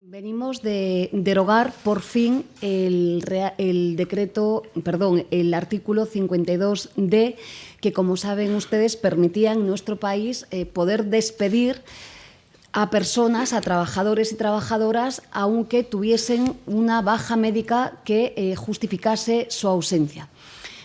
Venimos de derogar por fin el artículo 52D, que, como saben ustedes, permitía en nuestro país poder despedir a personas, a trabajadores y trabajadoras, aunque tuviesen una baja médica que justificase su ausencia.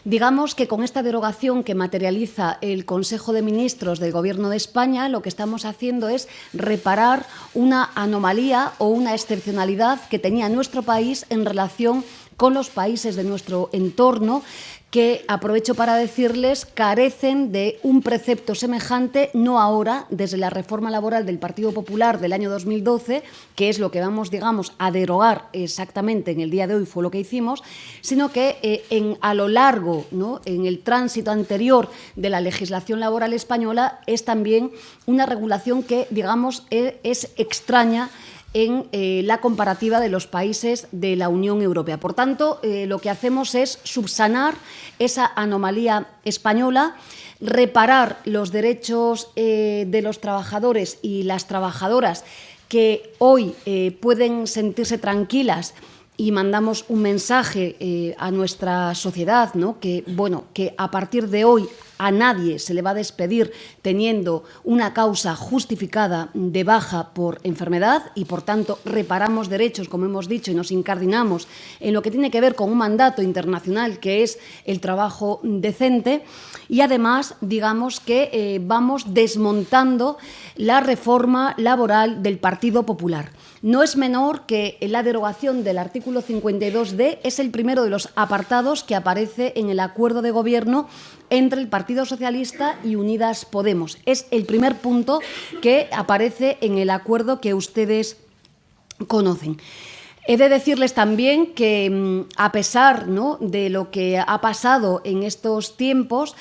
Digamos que con esta derogación que materializa el Consejo de Ministros del Gobierno de España, lo que estamos haciendo es reparar una anomalía o una excepcionalidad que tenía nuestro país en relación con los países de nuestro entorno, que, aprovecho para decirles, carecen de un precepto semejante, no ahora, desde la reforma laboral del Partido Popular del año 2012, que es lo que vamos, digamos, a derogar exactamente en el día de hoy, fue lo que hicimos, sino que a lo largo, ¿no?, en el tránsito anterior de la legislación laboral española, es también una regulación que, digamos, es extraña en la comparativa de los países de la Unión Europea. Por tanto, lo que hacemos es subsanar esa anomalía española, reparar los derechos de los trabajadores y las trabajadoras que hoy pueden sentirse tranquilas, y mandamos un mensaje a nuestra sociedad, ¿no?, que a partir de hoy a nadie se le va a despedir teniendo una causa justificada de baja por enfermedad y, por tanto, reparamos derechos, como hemos dicho, y nos incardinamos en lo que tiene que ver con un mandato internacional que es el trabajo decente. Y, además, digamos que vamos desmontando la reforma laboral del Partido Popular. No es menor que la derogación del artículo 52D es el primero de los apartados que aparece en el acuerdo de gobierno entre el Partido Socialista y Unidas Podemos. Es el primer punto que aparece en el acuerdo que ustedes conocen. He de decirles también que, a pesar, ¿no?, de lo que ha pasado en estos tiempos,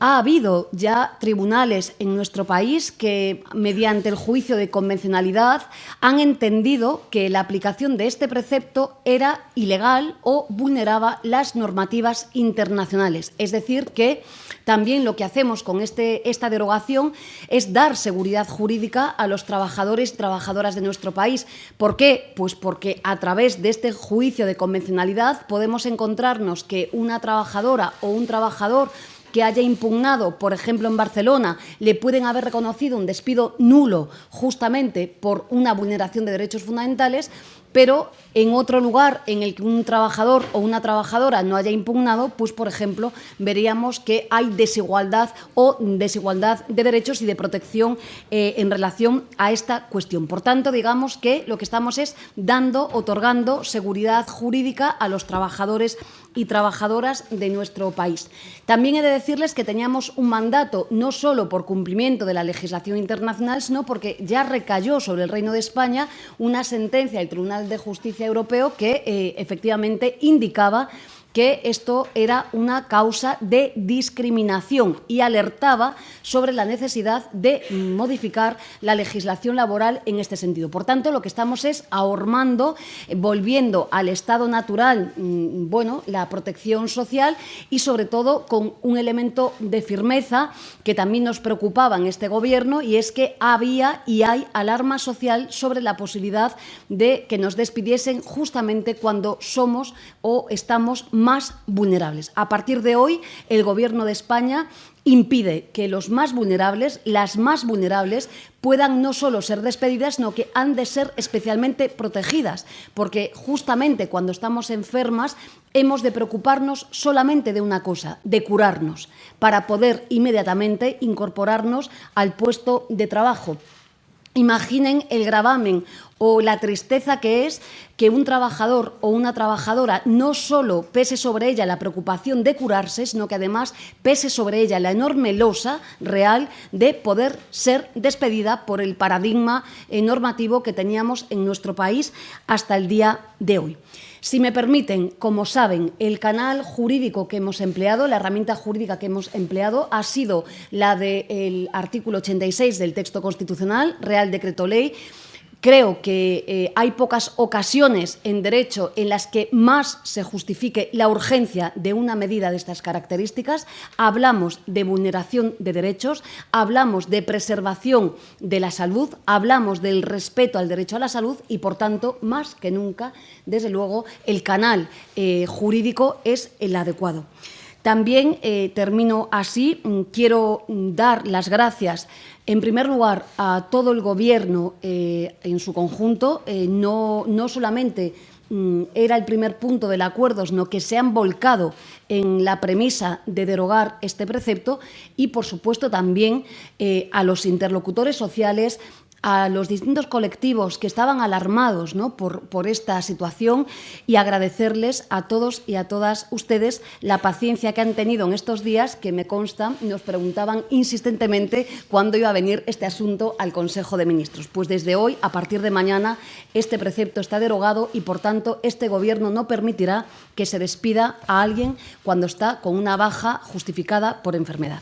ha habido ya tribunales en nuestro país que, mediante el juicio de convencionalidad, han entendido que la aplicación de este precepto era ilegal o vulneraba las normativas internacionales. Es decir, que también lo que hacemos con esta derogación es dar seguridad jurídica a los trabajadores y trabajadoras de nuestro país. ¿Por qué? Pues porque a través de este juicio de convencionalidad podemos encontrarnos que una trabajadora o un trabajador que haya impugnado, por ejemplo, en Barcelona, le pueden haber reconocido un despido nulo justamente por una vulneración de derechos fundamentales, pero en otro lugar en el que un trabajador o una trabajadora no haya impugnado, pues, por ejemplo, veríamos que hay desigualdad de derechos y de protección en relación a esta cuestión. Por tanto, digamos que lo que estamos es otorgando seguridad jurídica a los trabajadores y trabajadoras de nuestro país. También he de decirles que teníamos un mandato no solo por cumplimiento de la legislación internacional, sino porque ya recayó sobre el Reino de España una sentencia del Tribunal de Justicia Europeo que efectivamente indicaba que esto era una causa de discriminación y alertaba sobre la necesidad de modificar la legislación laboral en este sentido. Por tanto, lo que estamos es ahormando, volviendo al estado natural, la protección social y, sobre todo, con un elemento de firmeza que también nos preocupaba en este Gobierno, y es que había y hay alarma social sobre la posibilidad de que nos despidiesen justamente cuando somos o estamos más vulnerables. A partir de hoy, el Gobierno de España impide que los más vulnerables, las más vulnerables, puedan no solo ser despedidas, sino que han de ser especialmente protegidas, porque justamente cuando estamos enfermas hemos de preocuparnos solamente de una cosa, de curarnos, para poder inmediatamente incorporarnos al puesto de trabajo. Imaginen el gravamen o la tristeza que es que un trabajador o una trabajadora no solo pese sobre ella la preocupación de curarse, sino que además pese sobre ella la enorme losa real de poder ser despedida por el paradigma normativo que teníamos en nuestro país hasta el día de hoy. Si me permiten, como saben, el canal jurídico que hemos empleado, la herramienta jurídica que hemos empleado ha sido la del artículo 86 del texto constitucional, Real Decreto Ley, Creo que hay pocas ocasiones en derecho en las que más se justifique la urgencia de una medida de estas características. Hablamos de vulneración de derechos, hablamos de preservación de la salud, hablamos del respeto al derecho a la salud y, por tanto, más que nunca, desde luego, el canal jurídico es el adecuado. También termino así. Quiero dar las gracias, en primer lugar, a todo el Gobierno en su conjunto. No solamente era el primer punto del acuerdo, sino que se han volcado en la premisa de derogar este precepto y, por supuesto, también a los interlocutores sociales, a los distintos colectivos que estaban alarmados, ¿no?, por esta situación, y agradecerles a todos y a todas ustedes la paciencia que han tenido en estos días, que me consta nos preguntaban insistentemente cuándo iba a venir este asunto al Consejo de Ministros. Pues desde hoy, a partir de mañana, este precepto está derogado y, por tanto, este Gobierno no permitirá que se despida a alguien cuando está con una baja justificada por enfermedad.